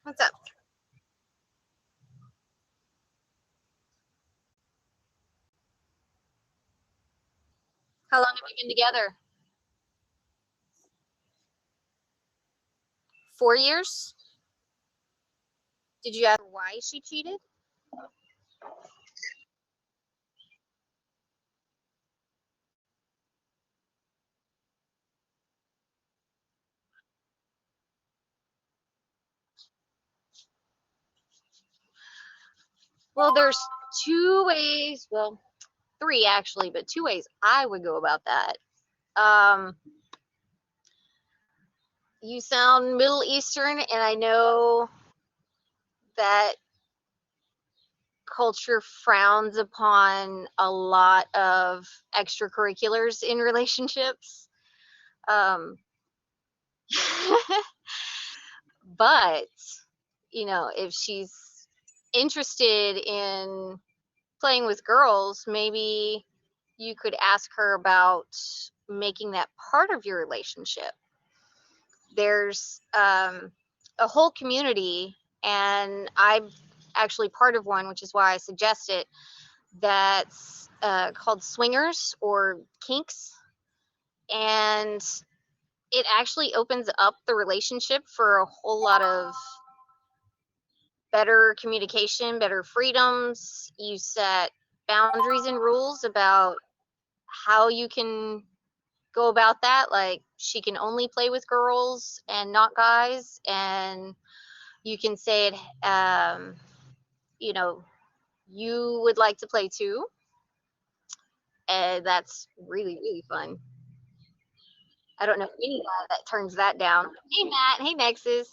What's up? How long have you been together? 4 years? Did you ask why she cheated? Well, there's 2 ways, well, 3 actually, but 2 ways I would go about that. You sound Middle Eastern, and I know that culture frowns upon a lot of extracurriculars in relationships. But, you know, if she's interested in playing with girls, maybe you could ask her about making that part of your relationship. There's a whole community, and I'm actually part of one, which is why I suggest it, that's called swingers or kinks. And it actually opens up the relationship for a whole lot of better communication, better freedoms. You set boundaries and rules about how you can go about that. Like, she can only play with girls and not guys. And you can say it, you know, you would like to play too. And that's really, really fun. I don't know any guy that turns that down. Hey, Matt. Hey, Nexus.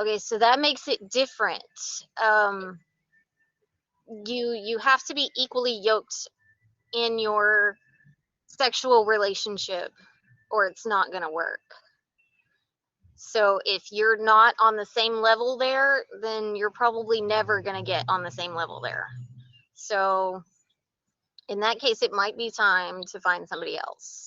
Okay, so that makes it different. Um, you have to be equally yoked in your sexual relationship, or it's not going to work. So if you're not on the same level there, then you're probably never going to get on the same level there. So in that case, it might be time to find somebody else.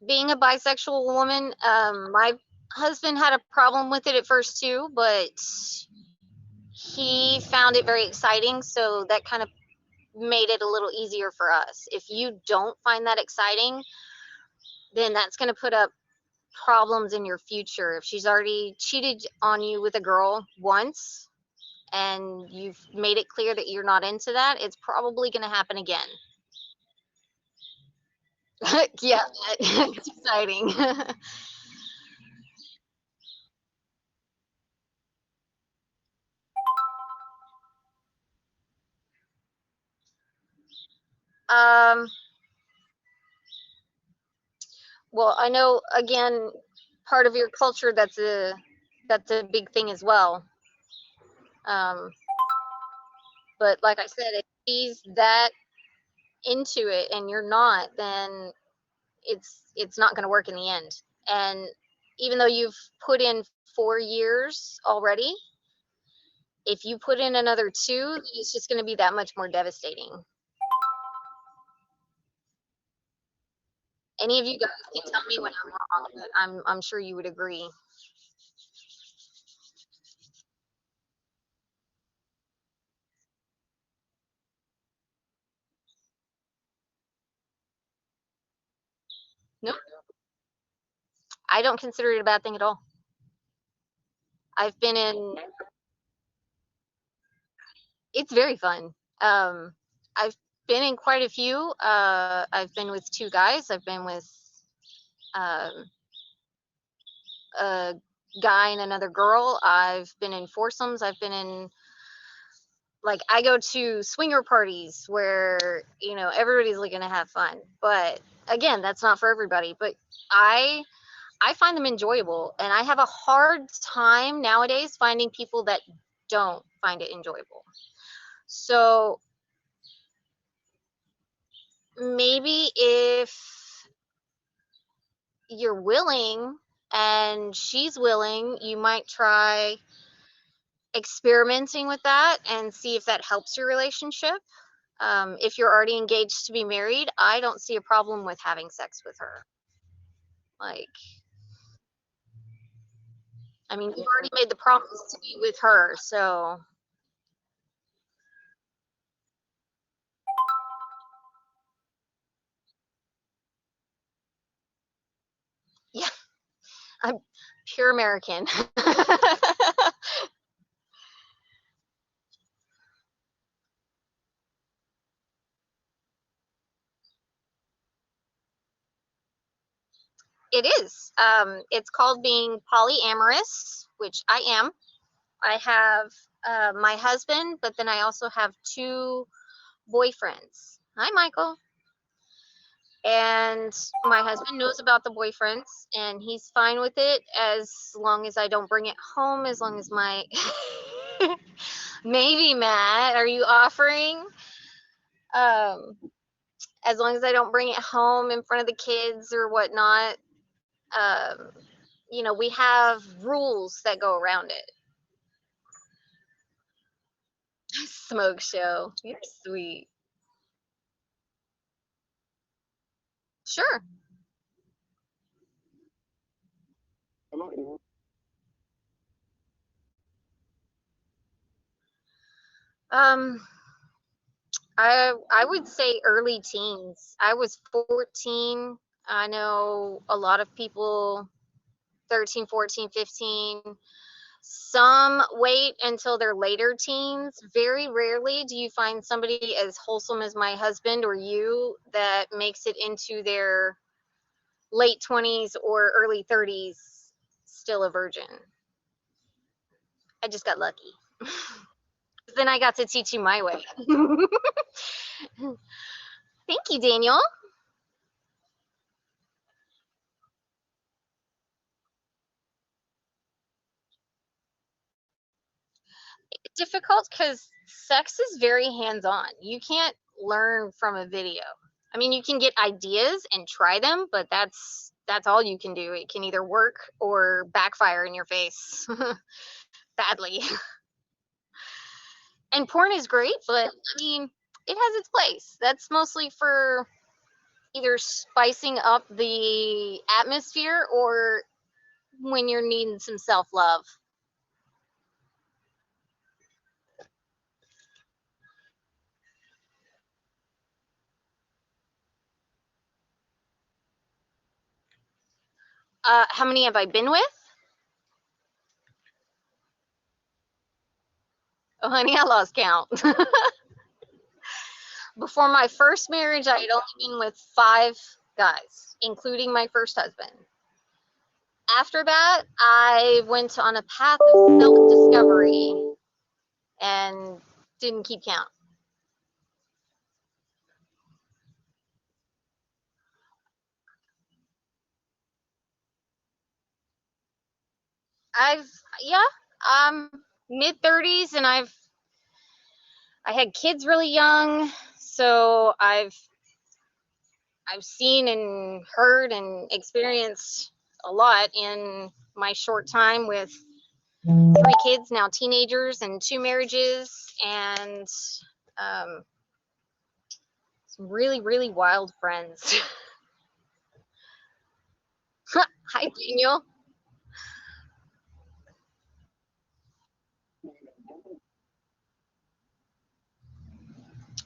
Being a bisexual woman, my husband had a problem with it at first too, but he found it very exciting, so that kind of made it a little easier for us. If you don't find that exciting, then that's going to put up problems in your future. If she's already cheated on you with a girl once and you've made it clear that you're not into that, it's probably going to happen again. Yeah, it's exciting. um, well, I know, again, part of your culture, that's a big thing as well. Um, but like I said, if she's that into it and you're not, then it's not going to work in the end. And even though you've put in 4 years already, if you put in another 2, it's just going to be that much more devastating. Any of you guys can tell me when I'm wrong, but I'm sure you would agree. Nope, I don't consider it a bad thing at all. I've been in. It's very fun. I've been in quite a few. I've been with 2 guys. I've been with um, a guy and another girl. I've been in foursomes. I've been in, like, I go to swinger parties where, you know, everybody's looking to have fun. But again, that's not for everybody. But I I find them enjoyable, and I have a hard time nowadays finding people that don't find it enjoyable. So maybe if you're willing and she's willing, you might try experimenting with that and see if that helps your relationship. If you're already engaged to be married, I don't see a problem with having sex with her. Like, I mean, you've already made the promise to be with her, so yeah, I'm pure American. It is. It's called being polyamorous, which I am. I have my husband, but then I also have two boyfriends. Hi, Michael. And my husband knows about the boyfriends, and he's fine with it as long as I don't bring it home, as long as my. Maybe, Matt, are you offering? Um, as long as I don't bring it home in front of the kids or whatnot. Um, we have rules that go around it. Smoke show. You're sweet. Sure. Um, I would say early teens. I was 14. I know a lot of people 13, 14, 15. Some wait until their later teens. Very rarely do you find somebody as wholesome as my husband or you that makes it into their late 20s or early 30s still a virgin. I just got lucky. Then I got to teach you my way. Thank you, Daniel. It's difficult because sex is very hands-on. You can't learn from a video. I mean, you can get ideas and try them, but that's all you can do. It can either work or backfire in your face badly. And porn is great, but I mean, it has its place. That's mostly for either spicing up the atmosphere or when you're needing some self-love. How many have I been with? Oh, honey, I lost count. Before my first marriage, I had only been with 5 guys, including my first husband. After that, I went on a path of self-discovery and didn't keep count. I've yeah, mid 30s, and I had kids really young, so I've seen and heard and experienced a lot in my short time with 3 kids, now teenagers, and 2 marriages, and um, some really, really wild friends. Hi, Daniel.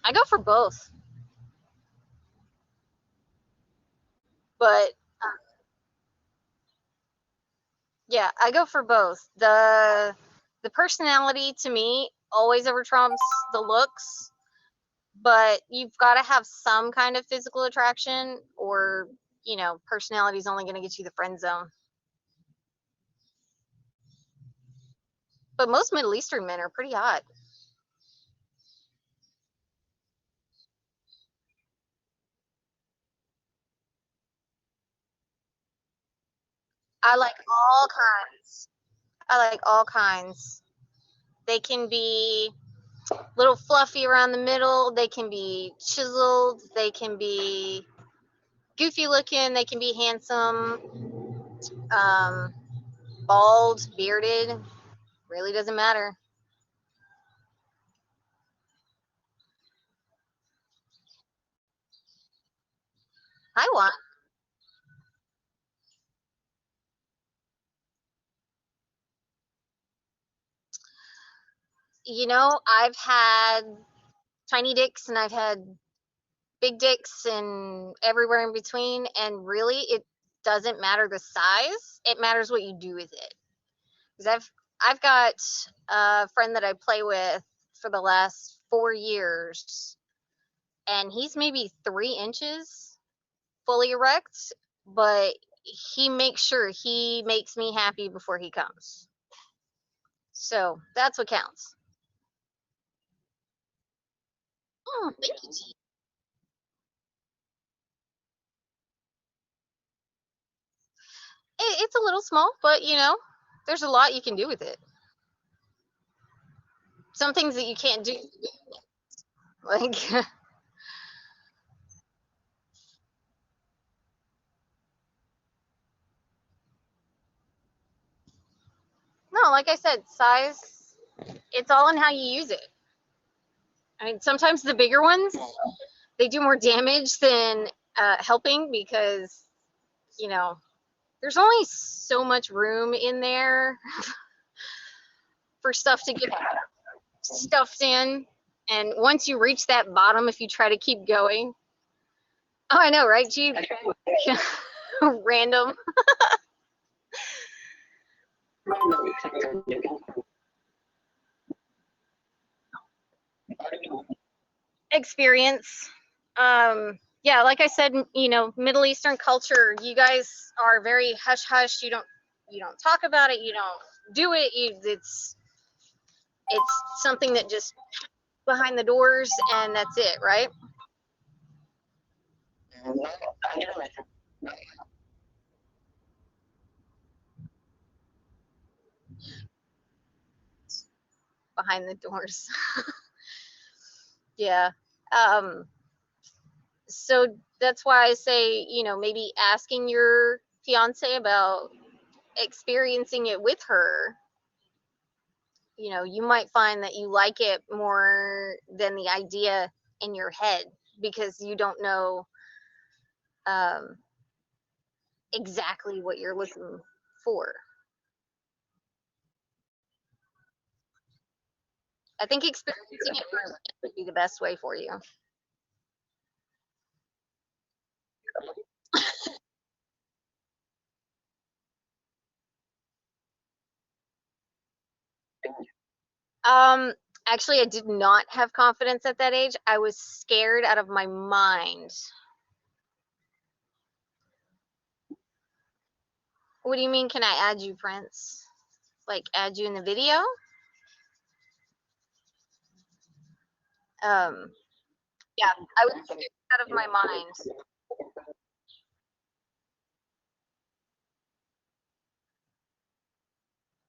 I go for both, but yeah, I go for both. The personality to me always over trumps the looks, but you've got to have some kind of physical attraction, or personality is only going to get you the friend zone. But most Middle Eastern men are pretty hot. I like all kinds. I like all kinds. They can be little fluffy around the middle. They can be chiseled. They can be goofy looking. They can be handsome. Bald, bearded. Really doesn't matter. I want. I've had tiny dicks and I've had big dicks and everywhere in between. And really, it doesn't matter the size. It matters what you do with it. Because I've got a friend that I play with for the last 4 years, and he's maybe 3 inches fully erect, but he makes sure he makes me happy before he comes. So that's what counts. Oh, thank you. It's a little small, but there's a lot you can do with it. Some things that you can't do, like no, like I said, size. It's all in how you use it. I mean, sometimes the bigger ones they do more damage than helping because you know there's only so much room in there for stuff to get stuffed in, and once you reach that bottom, if you try to keep going, oh, I know, right? Gee, random experience. Yeah, like I said, Middle Eastern culture, you guys are very hush hush. You don't talk about it. You don't do it. It's something that just behind the doors, and that's it, right? Behind the doors. Yeah. Um, so that's why I say, maybe asking your fiance about experiencing it with her. You might find that you like it more than the idea in your head because you don't know um, exactly what you're looking for. I think experiencing it first would be the best way for you. Um, Actually, I did not have confidence at that age. I was scared out of my mind. What do you mean, can I add you, Prince? Like, add you in the video? Um, yeah, I was scared out of my mind.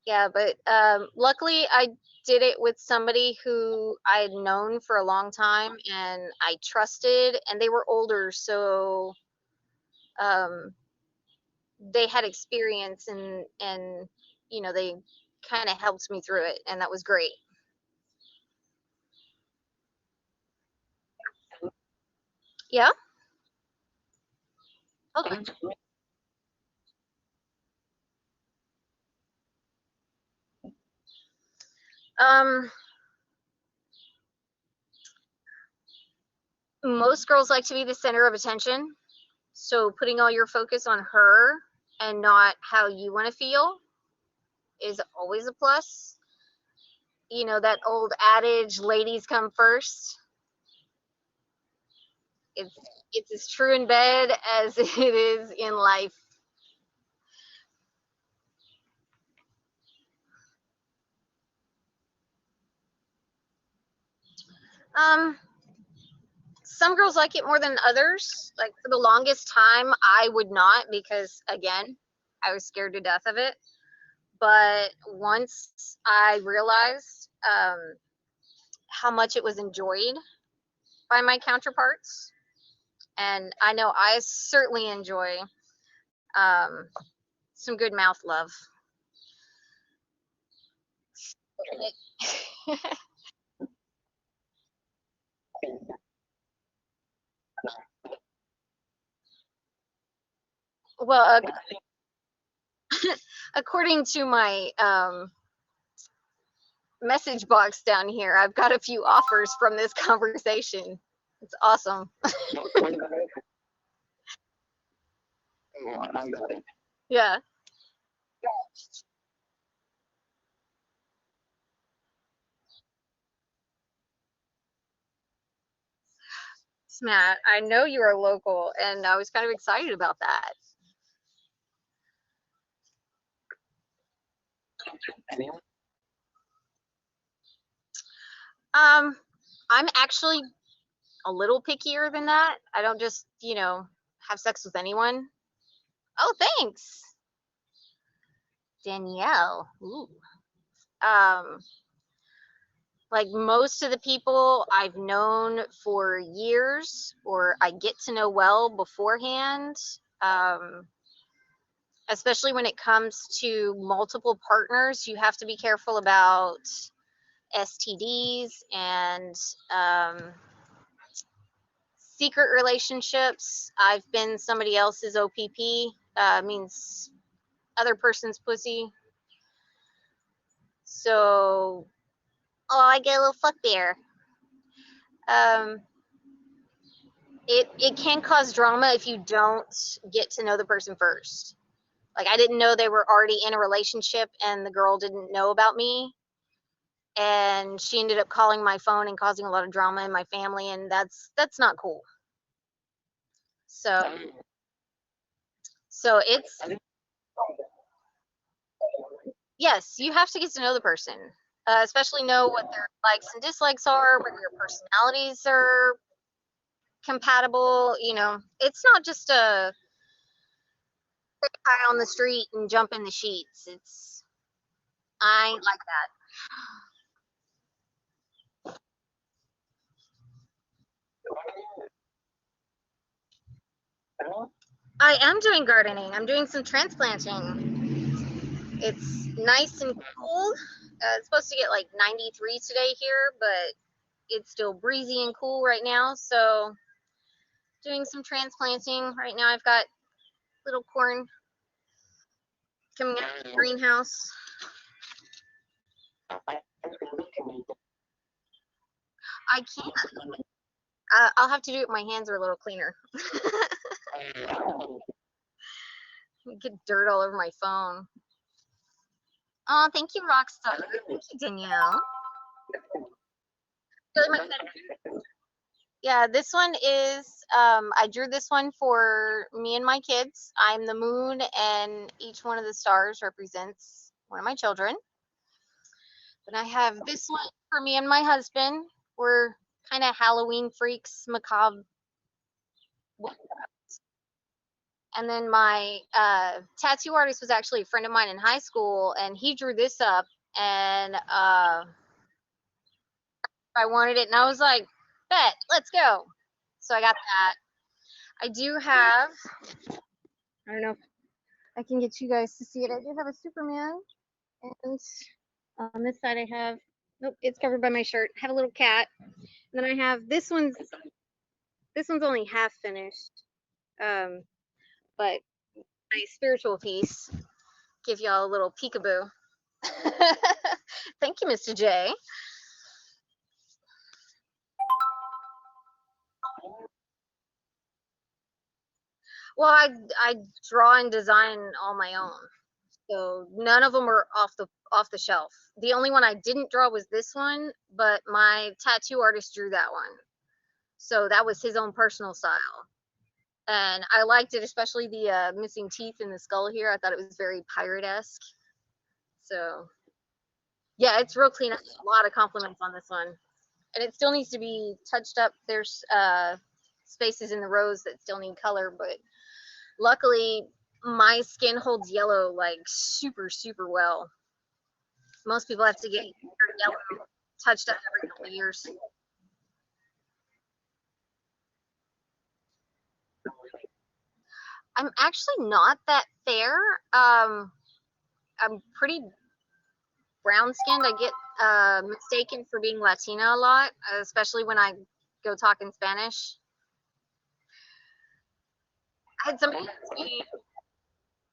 Yeah, but luckily I did it with somebody who I had known for a long time and I trusted, and they were older, so um, they had experience and they kind of helped me through it, and that was great. Yeah. Okay. Um, Most girls like to be the center of attention, so putting all your focus on her and not how you want to feel is always a plus. That old adage, ladies come first. It's it's as true in bed as it is in life. Um, some girls like it more than others. Like for the longest time, I would not because again, I was scared to death of it. But once I realized how much it was enjoyed by my counterparts, and I know I certainly enjoy some good mouth love. Well, according to my message box down here, I've got a few offers from this conversation. It's awesome. Yeah. Matt, I know you are local, and I was kind of excited about that. I'm actually a little pickier than that. I don't just, have sex with anyone. Oh, thanks, Danielle. Ooh. Um, like most of the people I've known for years, or I get to know well beforehand, especially when it comes to multiple partners, you have to be careful about STDs and secret relationships. I've been somebody else's OPP, means other person's pussy. So, oh, I get a little fuck there. It can cause drama if you don't get to know the person first. Like, I didn't know they were already in a relationship, and the girl didn't know about me, and she ended up calling my phone and causing a lot of drama in my family, and that's not cool. So it's, yes, you have to get to know the person, especially know what their likes and dislikes are, whether your personalities are compatible. It's not just a high on the street and jump in the sheets. I ain't like that. I am doing gardening. I'm doing some transplanting. It's nice and cool. It's supposed to get like 93 today here, but it's still breezy and cool right now. So doing some transplanting right now. I've got little corn coming out of the greenhouse. I can't. I'll have to do it. My hands are a little cleaner. Get dirt all over my phone. Oh, thank you, Rockstar. Thank you, Danielle. Yeah, this one is, I drew this one for me and my kids. I'm the moon, and each one of the stars represents one of my children. Then I have this one for me and my husband. We're kind of Halloween freaks, macabre. And then my tattoo artist was actually a friend of mine in high school, and he drew this up, and I wanted it, and I was like, bet, let's go. So I got that. I do have, I don't know if I can get you guys to see it. I do have a Superman, and on this side I have, nope, it's covered by my shirt. I have a little cat. And then I have this one's only half finished, but my spiritual piece. Give y'all a little peekaboo. Thank you, Mr. J. Well, I draw and design all my own, so none of them are off the shelf. The only one I didn't draw was this one, but my tattoo artist drew that one, so that was his own personal style, and I liked it, especially the missing teeth in the skull here. I thought it was very pirate-esque. So yeah, it's real clean. I get a lot of compliments on this one, and it still needs to be touched up. There's spaces in the rows that still need color, but luckily my skin holds yellow like super, super well. Most people have to get their yellow touched up every couple of years. I'm actually not that fair. I'm pretty brown skinned. I get mistaken for being Latina a lot, especially when I go talk in Spanish. I had somebody ask me,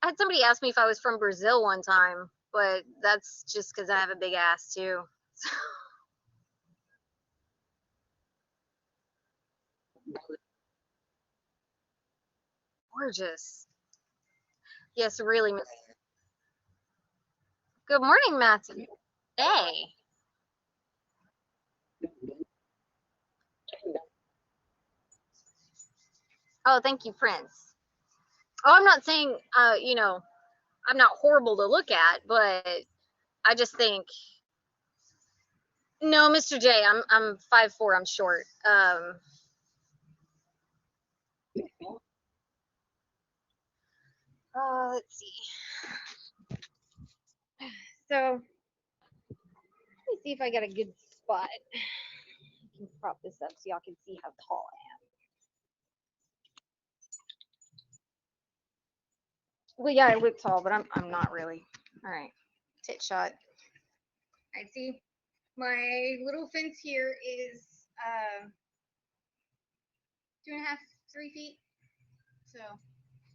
I had somebody ask me if I was from Brazil one time, but that's just because I have a big ass too. Gorgeous. Yes, really. Good morning, Matthew. Hey. Oh, thank you, Prince. Oh, I'm not saying, I'm not horrible to look at, but I just think, no, Mr. J, I'm 5'4", I'm short. Let's see. So let me see if I got a good spot. I can prop this up so y'all can see how tall I am. Well, yeah, I look tall, but I'm not really. All right, tit shot. All right, see, my little fence here is 2.5, 3 feet. So,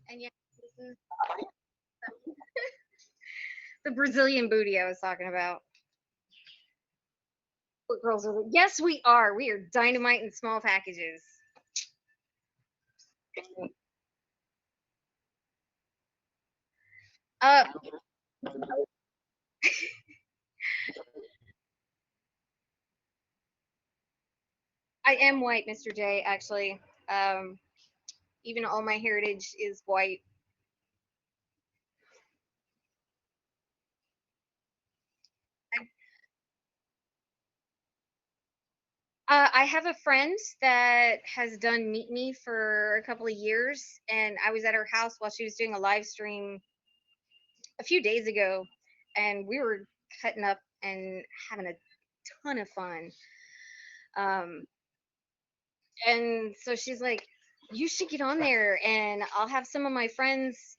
and yeah, this is the Brazilian booty I was talking about. What girls are? Yes, we are. We are dynamite in small packages. Uh, I am white, Mr. J. Actually, um, even all my heritage is white. I have a friend that has done Meet Me for a couple of years, and I was at her house while she was doing a live stream a few days ago, and we were cutting up and having a ton of fun. Um, and so she's like, "You should get on there, and I'll have some of my friends,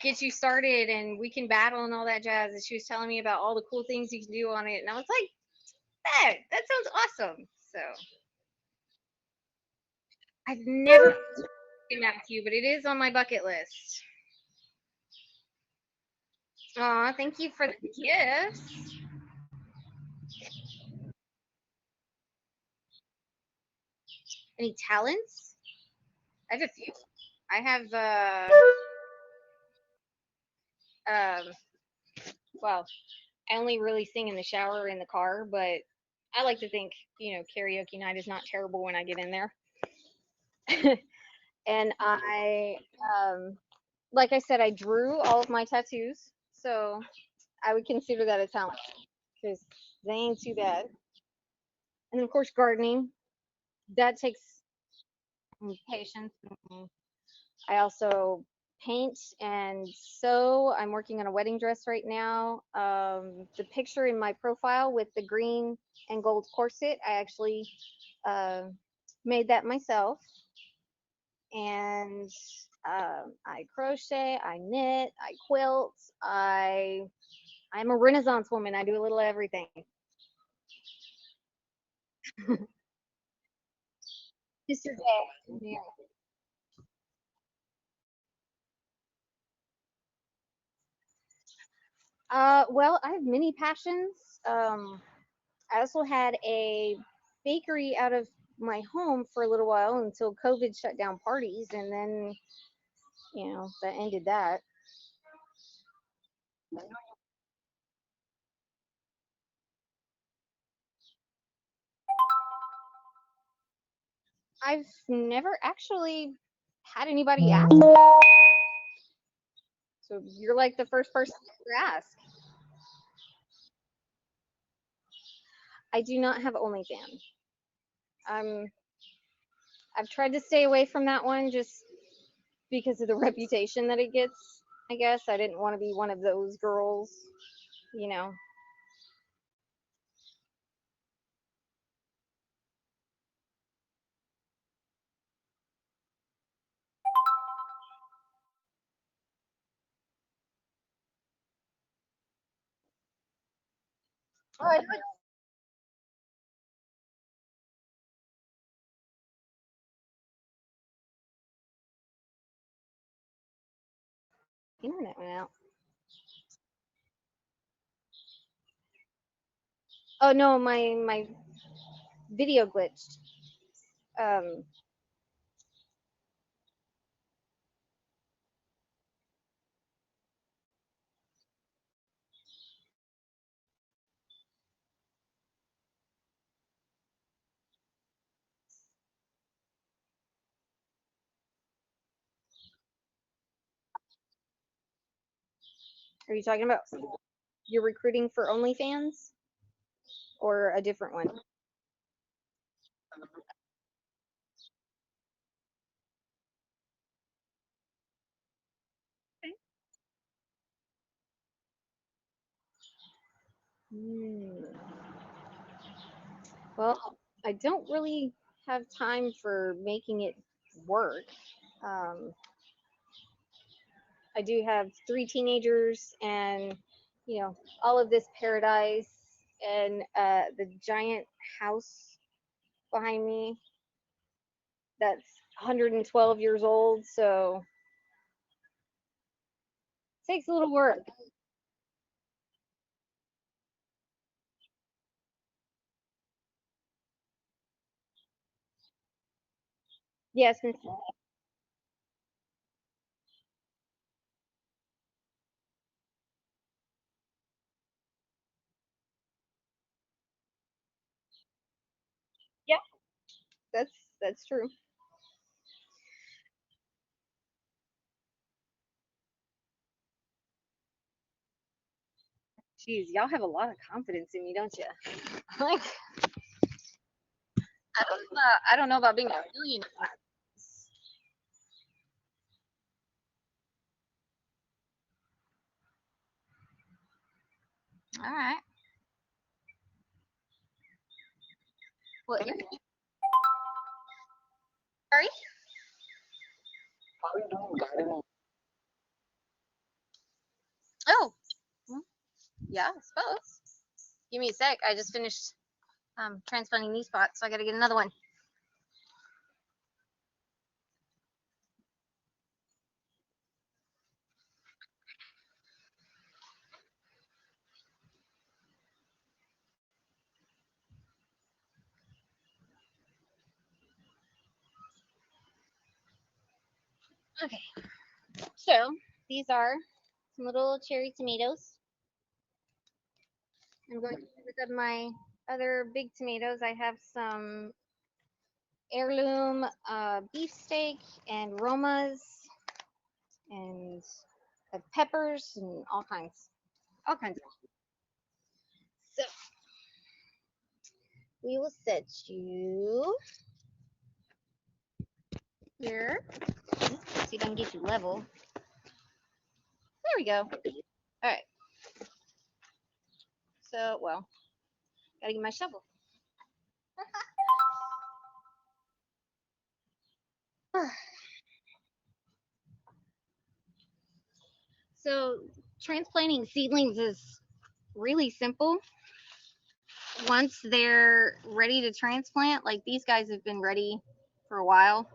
get you started, and we can battle and all that jazz." And she was telling me about all the cool things you can do on it, and I was like, "That sounds awesome." So I've never given that to you, but it is on my bucket list. Aw, thank you for the gifts. Any talents? I have a few. I have um well, I only really sing in the shower or in the car, but I like to think, karaoke night is not terrible when I get in there. And I like I said, I drew all of my tattoos, so I would consider that a talent because they ain't too bad. And then of course gardening, that takes patience. I also paint and sew. I'm working on a wedding dress right now. The picture in my profile with the green and gold corset, I actually uh, made that myself. And I crochet, I knit, I quilt. I'm a Renaissance woman. I do a little of everything. Mr. J. Yeah. Well, I have many passions. Um, I also had a bakery out of my home for a little while until COVID shut down parties, and then that ended that. I've never actually had anybody ask, so you're like the first person to ask. I do not have OnlyFans. I'm I've tried to stay away from that one just because of the reputation that it gets. I guess I didn't want to be one of those girls, you know. Oh, I know it's internet went out. Oh no, my video glitched. Um, are you talking about you're recruiting for OnlyFans or a different one? Hmm. Well, I don't really have time for making it work. Um, I do have 3 teenagers and, all of this paradise and the giant house behind me that's 112 years old. So it takes a little work. Yes. Yeah, that's true. Jeez, y'all have a lot of confidence in me, don't you? Like, I don't know about being a millionaire. All right. What? Sorry? Oh, well, yeah, I suppose. Give me a sec. I just finished transplanting these spots, so I got to get another one. Okay, so these are some little cherry tomatoes. I'm going to look at my other big tomatoes. I have some heirloom beefsteak and Romas and peppers and all kinds. All kinds of. So we will set you here. See if I can get you level. There we go. All right. So, well, gotta get my shovel. So, transplanting seedlings is really simple. Once they're ready to transplant, like these guys have been ready for a while,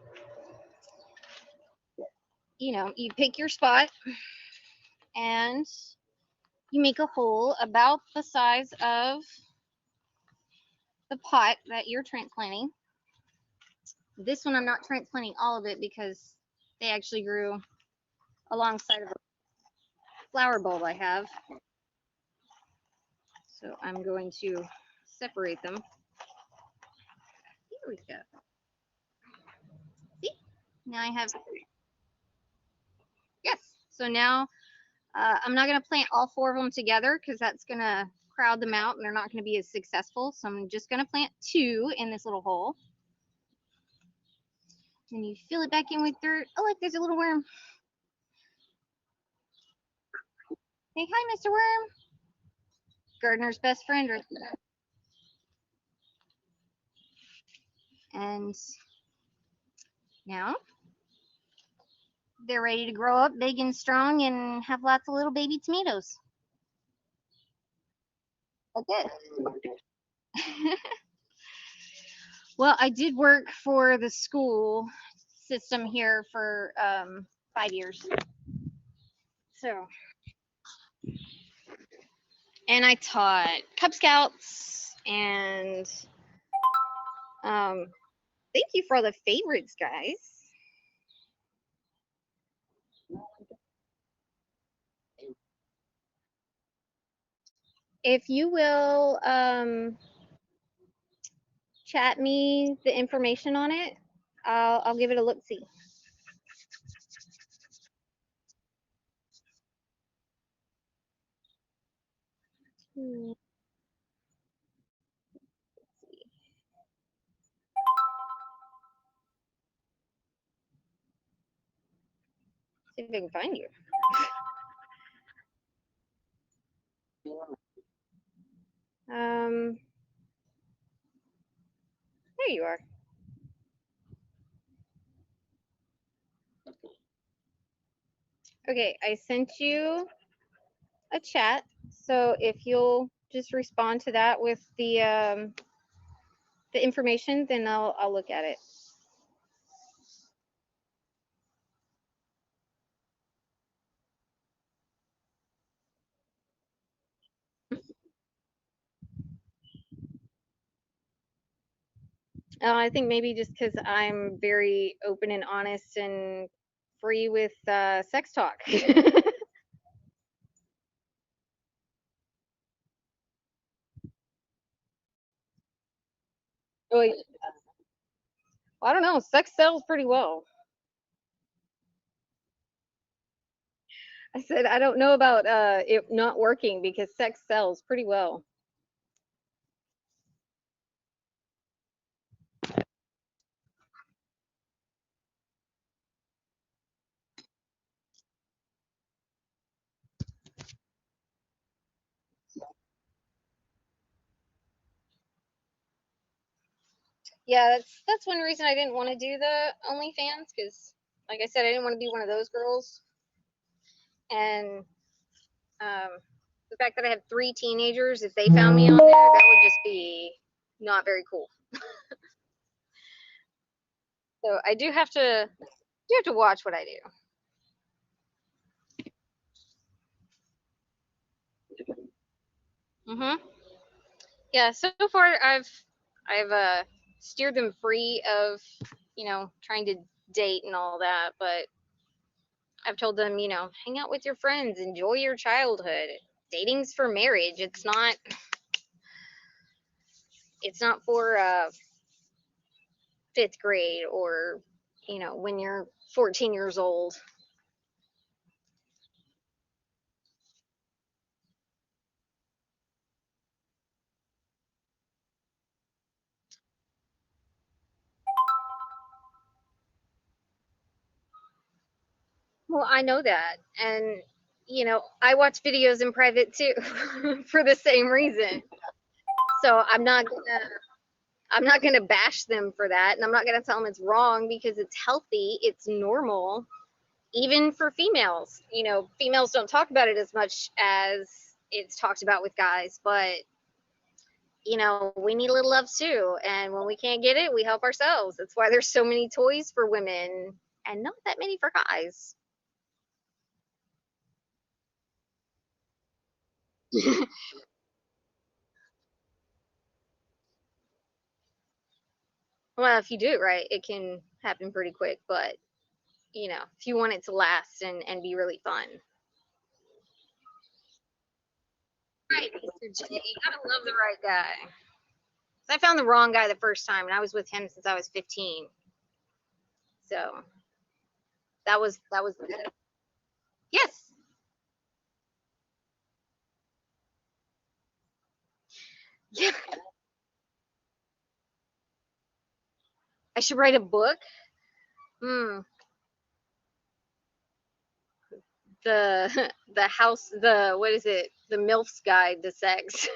you pick your spot and you make a hole about the size of the pot that you're transplanting. This one, I'm not transplanting all of it because they actually grew alongside of a flower bulb I have. So I'm going to separate them. Here we go. See? Now I have, yes. So now I'm not going to plant all 4 of them together because that's going to crowd them out and they're not going to be as successful. So I'm just going to plant 2 in this little hole. And you fill it back in with dirt. Oh, look, there's a little worm. Say hi, Mr. Worm. Gardener's best friend right there. And now they're ready to grow up big and strong and have lots of little baby tomatoes. Like this. Well, I did work for the school system here for 5 years. So, and I taught Cub Scouts, and thank you for all the favorites, guys. If you will chat me the information on it, I'll give it a look-see. See if I can find you. There you are. Okay, I sent you a chat, so if you'll just respond to that with the information, then I'll look at it. I think maybe just because I'm very open and honest and free with sex talk. Oh, yeah. I don't know. Sex sells pretty well. I said I don't know about it not working because sex sells pretty well. Yeah, that's one reason I didn't want to do the OnlyFans, because like I said, I didn't want to be one of those girls. And the fact that I have 3 teenagers, if they found me on there, that would just be not very cool. So I do have to watch what I do. Yeah, so far I've steered them free of, trying to date and all that, but I've told them, hang out with your friends, enjoy your childhood. Dating's for marriage. It's not for 5th grade or, when you're 14 years old. Well, I know that. And, I watch videos in private too for the same reason. So I'm not gonna bash them for that, and I'm not gonna tell them it's wrong, because it's healthy, it's normal, even for females. Females don't talk about it as much as it's talked about with guys, but we need a little love too, and when we can't get it, we help ourselves. That's why there's so many toys for women and not that many for guys. Well, if you do it right, it can happen pretty quick, but if you want it to last and be really fun. Right, Mr. J. You gotta love the right guy. I found the wrong guy the first time, and I was with him since I was 15. So that was yes. Yeah. I should write a book. Hmm. The house, the what is it? The MILF's Guide to Sex.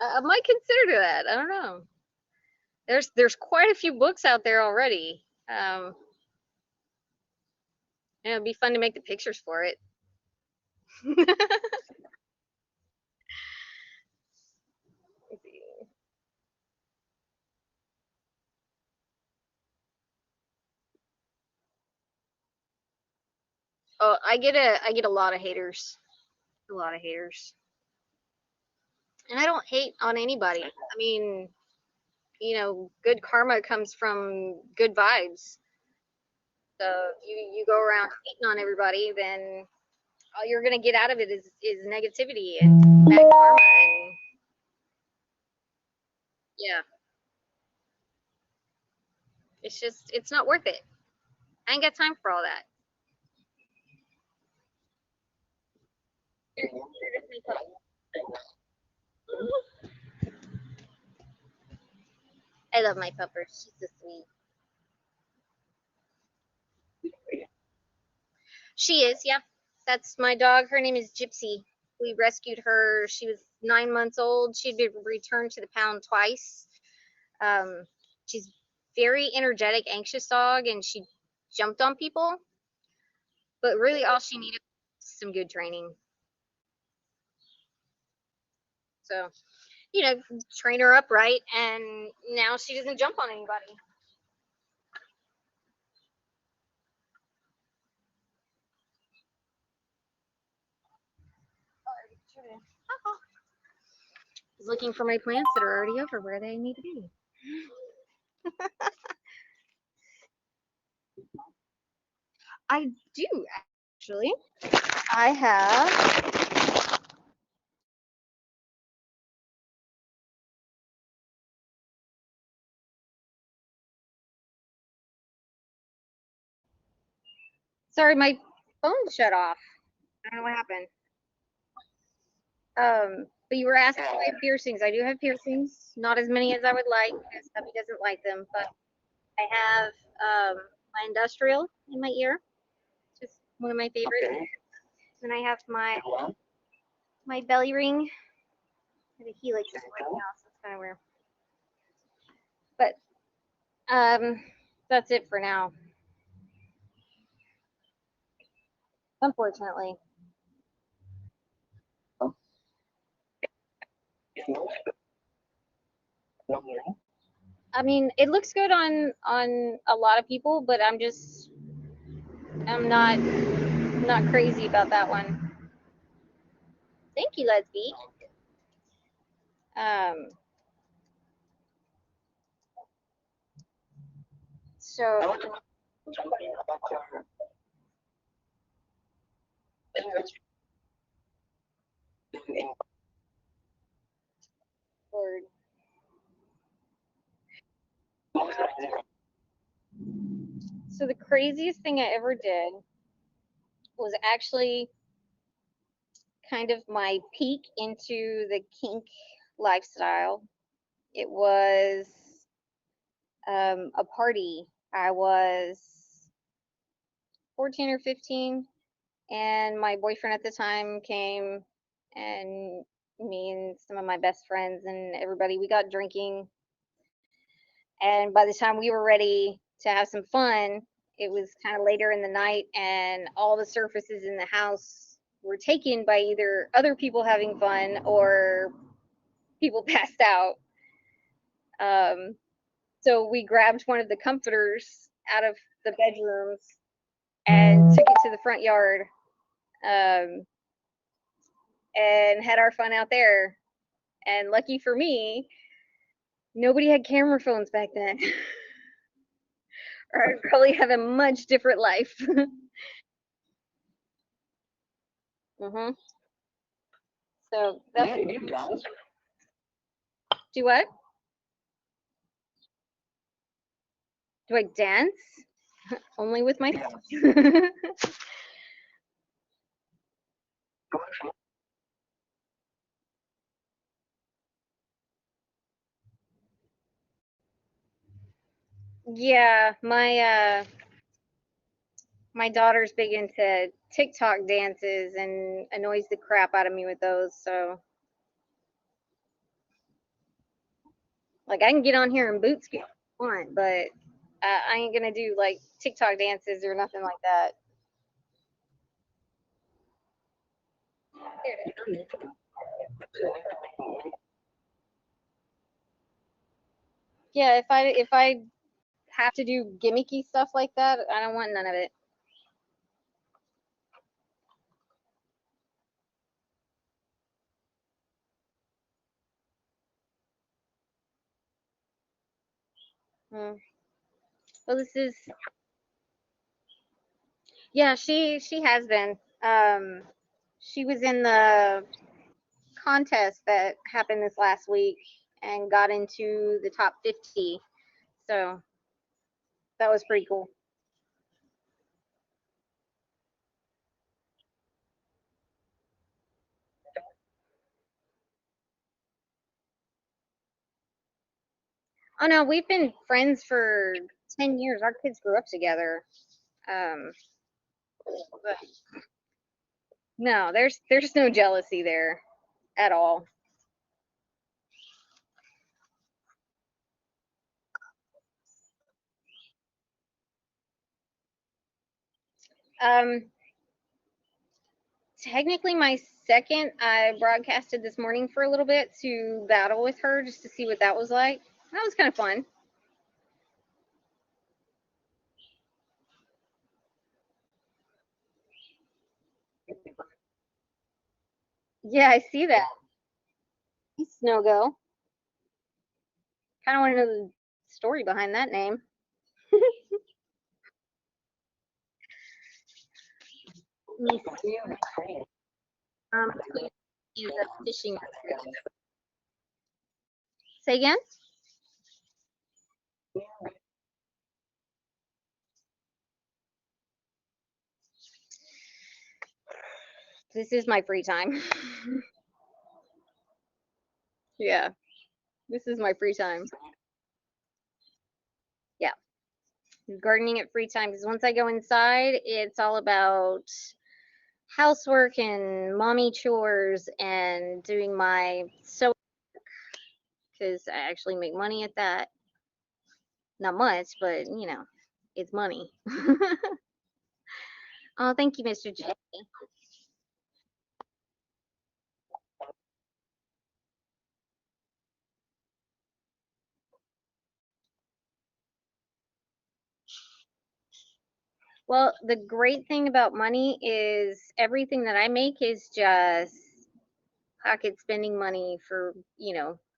I might consider that. I don't know. There's quite a few books out there already. Yeah, it'd be fun to make the pictures for it. Oh, I get a lot of haters. A lot of haters. And I don't hate on anybody. I mean, good karma comes from good vibes. So if you go around hating on everybody, then all you're gonna get out of it is negativity and bad karma, and yeah, it's not worth it. I ain't got time for all that. I love my pupper. She's so sweet. She is, yeah. That's my dog. Her name is Gypsy. We rescued her. She was 9 months old. She'd been returned to the pound twice. Um, she's very energetic, anxious dog, and she jumped on people. But really, all she needed was some good training. So, train her up right, and now she doesn't jump on anybody. I was looking for my plants that are already over where they need to be. I do, actually. I have. Sorry, my phone shut off. I don't know what happened. But you were asking if I have piercings. I do have piercings, not as many as I would like, because hubby doesn't like them. But I have my industrial in my ear, just one of my favorites. Okay. Then I have my belly ring. The helix is right now, so it's kind of weird. But that's it for now. Unfortunately. I mean, it looks good on a lot of people, but I'm not crazy about that one. Thank you, Leslie. Um, so Lord. So the craziest thing I ever did was actually kind of my peek into the kink lifestyle. It was a party. I was 14 or 15, and my boyfriend at the time came, and me and some of my best friends and everybody, we got drinking. And by the time we were ready to have some fun, it was kind of later in the night, and all the surfaces in the house were taken by either other people having fun or people passed out. Um, so we grabbed one of the comforters out of the bedrooms and took it to the front yard, um, and had our fun out there. And lucky for me, nobody had camera phones back then. Or I'd probably have a much different life. hmm So that's do what? Do I dance? Only with my Yeah, my daughter's big into TikTok dances and annoys the crap out of me with those. So, like, I can get on here in boot scoot if I want, but I ain't gonna do like TikTok dances or nothing like that. Yeah, if I have to do gimmicky stuff like that, I don't want none of it. Hmm. Well, this is, yeah, she has been. She was in the contest that happened this last week and got into the top 50. So that was pretty cool. Oh no, we've been friends for 10 years. Our kids grew up together. Um, but no, there's no jealousy there at all. Um, Technically my second. I broadcasted this morning for a little bit to battle with her just to see what that was like. That was kind of fun. Yeah, I see that. Snow Go. Kind of want to know the story behind that name. Me too. Um, is a fishing. Say again? This is my free time. Yeah, this is my free time. Yeah, gardening at free time because once I go inside, it's all about housework and mommy chores and doing my sewing because I actually make money at that. Not much, but it's money. Oh, thank you, Mr. J. Well, the great thing about money is everything that I make is just pocket spending money for,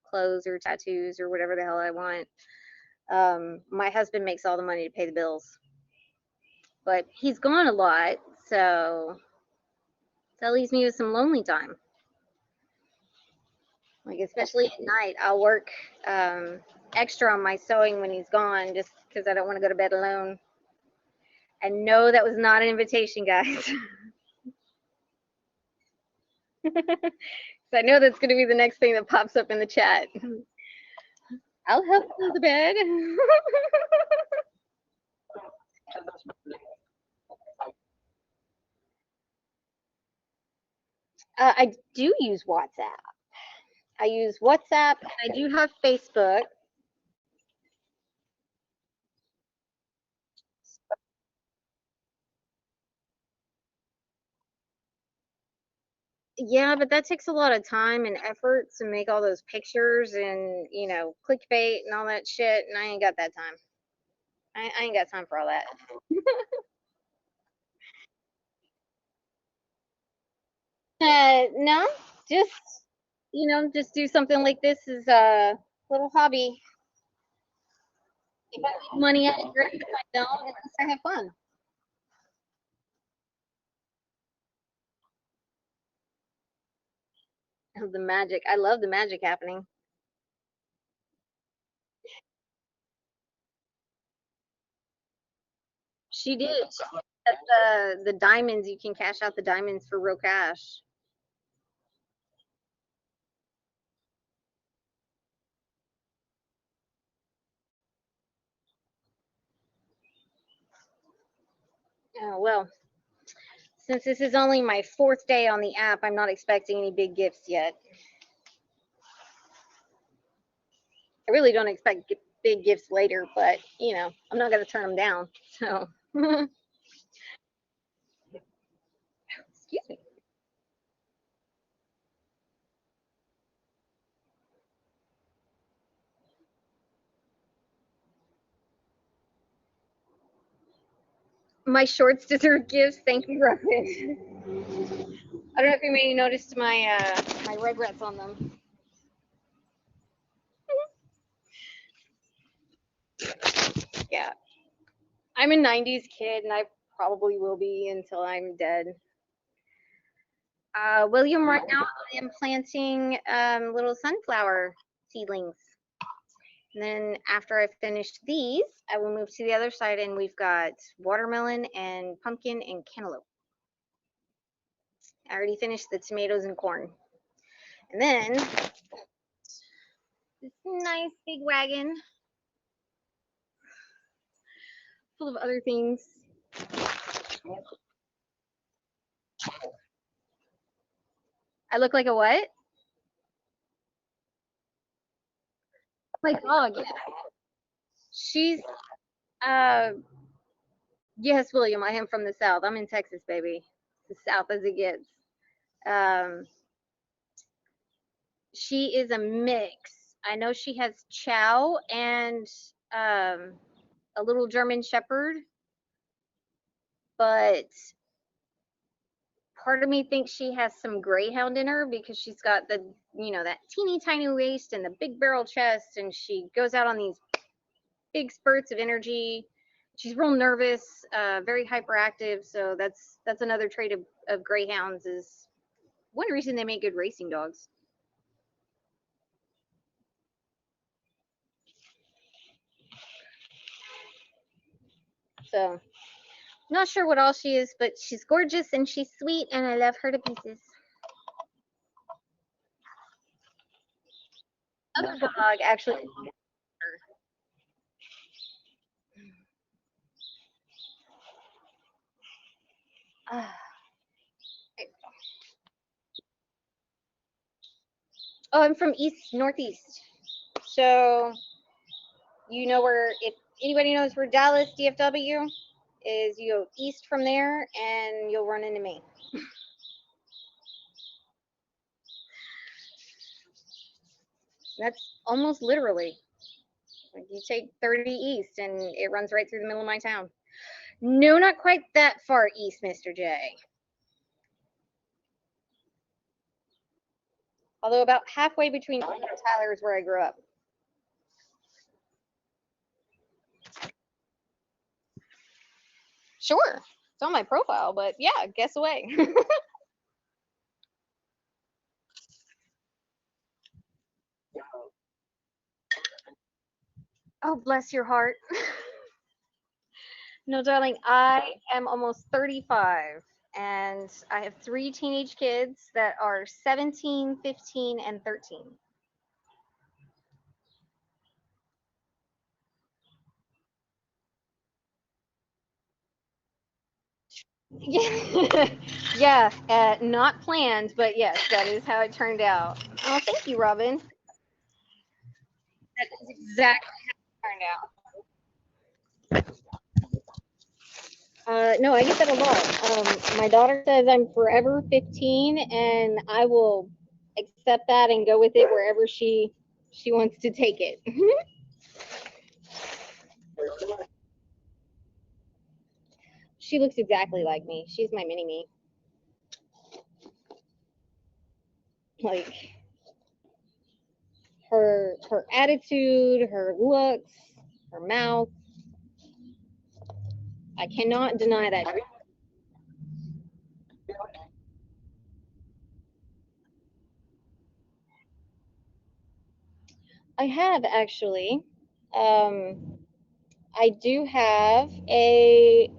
clothes or tattoos or whatever the hell I want. My husband makes all the money to pay the bills, but he's gone a lot, so that leaves me with some lonely time. Like, especially at night, I'll work extra on my sewing when he's gone just because I don't want to go to bed alone. And no, that was not an invitation, guys. So I know that's going to be the next thing that pops up in the chat. I'll help you to bed. I do use WhatsApp. I use WhatsApp. I do have Facebook. Yeah, but that takes a lot of time and effort to make all those pictures and, clickbait and all that shit. And I ain't got that time. I ain't got time for all that. No, just, just do something like this as a little hobby. If I make money at it, great. If I don't, at least I have fun. The magic. I love the magic happening. She did. The diamonds, you can cash out the diamonds for real cash. Oh, well, since this is only my 4th day on the app, I'm not expecting any big gifts yet. I really don't expect big gifts later, but, you know, I'm not going to turn them down. So, excuse me. My shorts deserve gifts. Thank you, Ruffin. I don't know if you may noticed my my regrets on them. Yeah, I'm a 90s kid, and I probably will be until I'm dead. William, right now I am planting little sunflower seedlings. And then after I finish these, I will move to the other side, and we've got watermelon and pumpkin and cantaloupe. I already finished the tomatoes and corn. And then this nice big wagon full of other things. I look like a what? My dog. Yeah. She's yes, William. I am from the South. I'm in Texas, baby. As South as it gets. Um, she is a mix. I know she has Chow and a little German Shepherd, but part of me thinks she has some Greyhound in her because she's got the, you know, that teeny tiny waist and the big barrel chest, and she goes out on these big spurts of energy. She's real nervous, very hyperactive. So that's another trait of Greyhounds, is one reason they make good racing dogs. So not sure what all she is, but she's gorgeous and she's sweet, and I love her to pieces. Other dog actually. Oh, I'm from Northeast. So you know where, if anybody knows where Dallas DFW is, you go east from there and you'll run into me. That's almost literally. Like, you take 30 east and it runs right through the middle of my town. No, not quite that far east, Mr. J. Although about halfway between Tyler and Tyler is where I grew up. Sure, it's on my profile, but yeah, guess away. Oh, bless your heart. No, darling, I am almost 35, and I have 3 teenage kids that are 17, 15, and 13. Yeah, not planned, but yes, that is how it turned out. Oh, thank you, Robin. That is exactly how it turned out. No, I get that a lot. My daughter says I'm forever 15, and I will accept that and go with it wherever she wants to take it. She looks exactly like me. She's my mini me. Like her attitude, her looks, her mouth. I cannot deny that. I have actually. Um, I do have a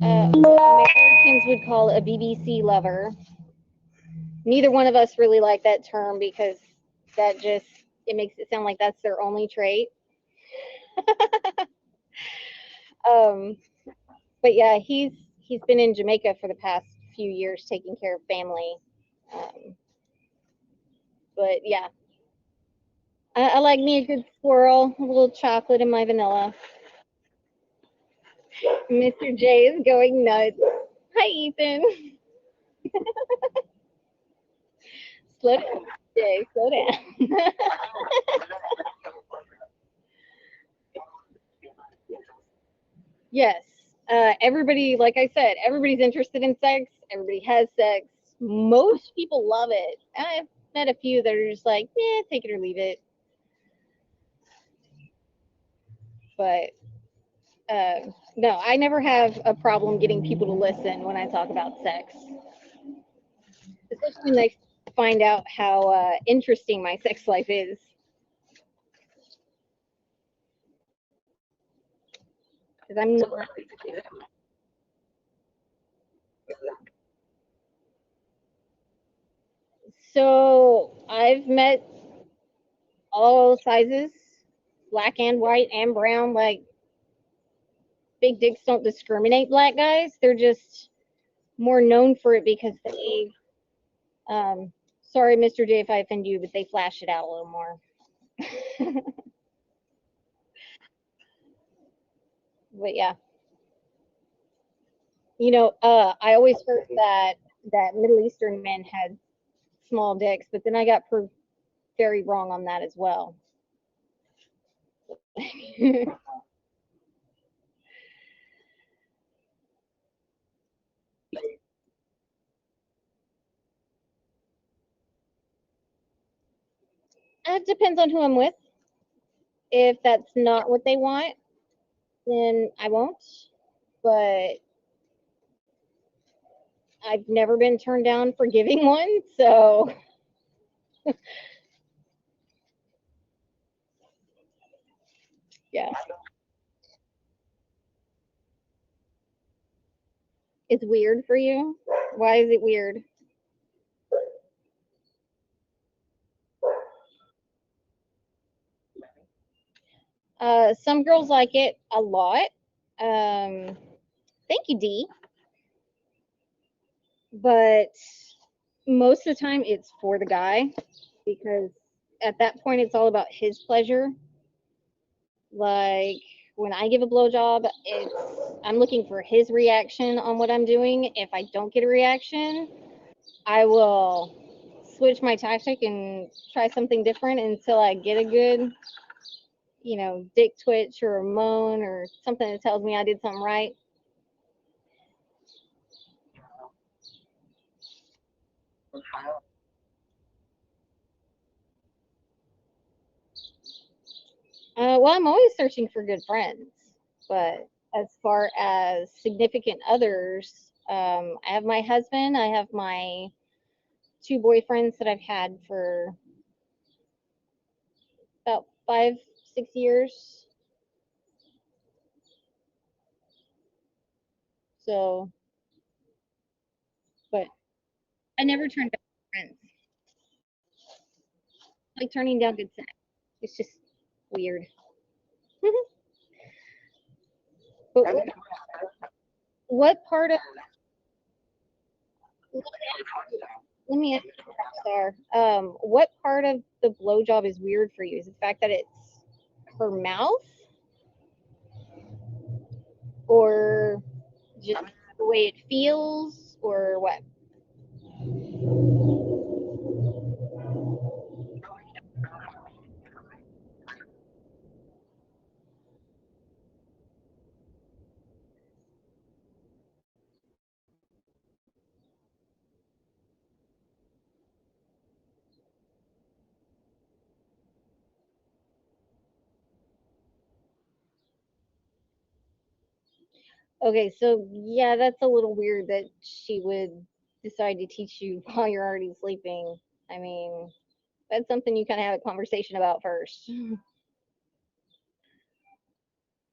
Americans would call a BBC lover. Neither one of us really like that term because that just, it makes it sound like that's their only trait. um, But yeah, he's been in Jamaica for the past few years taking care of family. But yeah, I like me a good swirl, a little chocolate in my vanilla. Mr. J is going nuts. Hi, Ethan. Slow down, Jay. Slow down. Yes. Everybody, like I said, everybody's interested in sex. Everybody has sex. Most people love it. I've met a few that are just like, yeah, take it or leave it. But no, I never have a problem getting people to listen when I talk about sex, especially when they find out how interesting my sex life is. Because I'm not. So I've met all sizes, black and white and brown. Like, big dicks don't discriminate black guys. They're just more known for it because they, sorry, Mr. J, if I offend you, but they flash it out a little more. But yeah, I always heard that Middle Eastern men had small dicks, but then I got proved very wrong on that as well. It depends on who I'm with. If that's not what they want, then I won't. But I've never been turned down for giving one, so yeah, it's weird for you. Why is it weird? Some girls like it a lot. Thank you, D. But most of the time, it's for the guy because at that point, it's all about his pleasure. Like, when I give a blowjob, I'm looking for his reaction on what I'm doing. If I don't get a reaction, I will switch my tactic and try something different until I get a good, dick twitch or a moan or something that tells me I did something right. Well, I'm always searching for good friends, but as far as significant others, I have my husband, I have my two boyfriends that I've had for about 5, 6 years. So, but I never turned down friends. Like turning down good sex. It's just weird. But what part of let me ask you, Star, what part of the blowjob is weird for you? Is it the fact that it's her mouth, or just the way it feels, or what? Okay, so yeah, that's a little weird that she would decide to teach you while you're already sleeping. I mean, that's something you kind of have a conversation about first.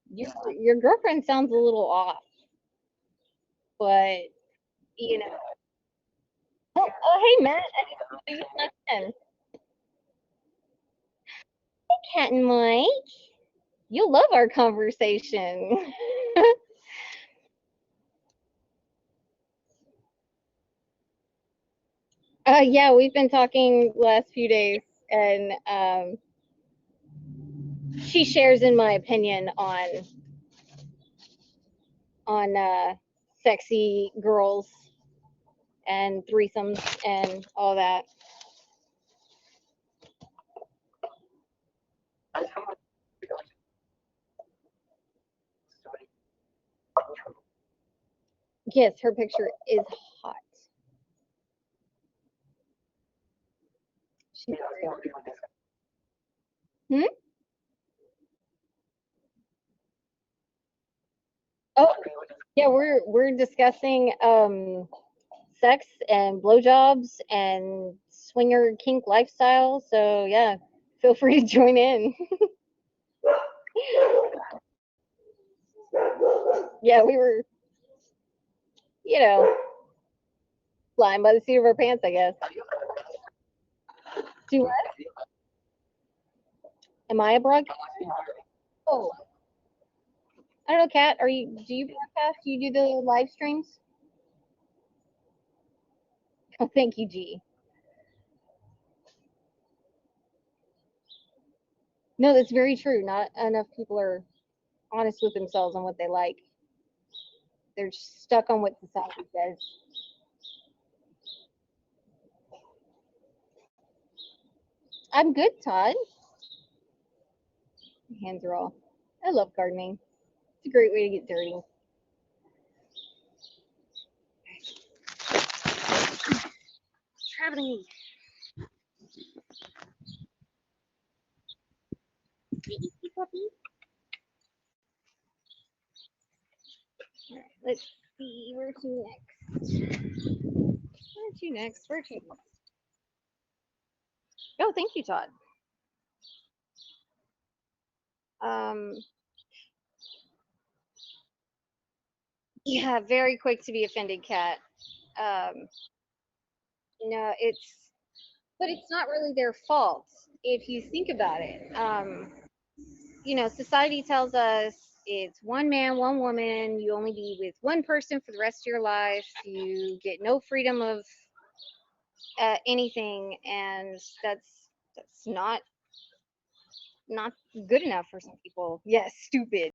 Your girlfriend sounds a little off, but you know. Oh, hey Matt, I didn't know you snuck in. Cat and Mike, you'll love our conversation. Yeah, we've been talking last few days, and she shares in my opinion on sexy girls and threesomes and all that. Yes, her picture is hot. She's very hot. Hmm? Oh, yeah, we're discussing sex and blowjobs and swinger kink lifestyle. So yeah, feel free to join in. Yeah, we were, you know, flying by the seat of our pants, I guess. Do what? Am I a broadcast? Oh, I don't know, Kat. Are you? Do you broadcast? Do you do the live streams? Oh, thank you, G. No, that's very true. Not enough people are honest with themselves on what they like. They're stuck on what society says. I'm good, Todd. My hands are all. I love gardening. It's a great way to get dirty. Traveling. All right, let's see. Where to next? Where to next? Where to next? Oh, thank you, Todd. Um, yeah, very quick to be offended, Kat. Um, no, but it's not really their fault if you think about it. Society tells us it's one man, one woman. You only be with one person for the rest of your life. You get no freedom of anything, and that's not good enough for some people. Yes, stupid.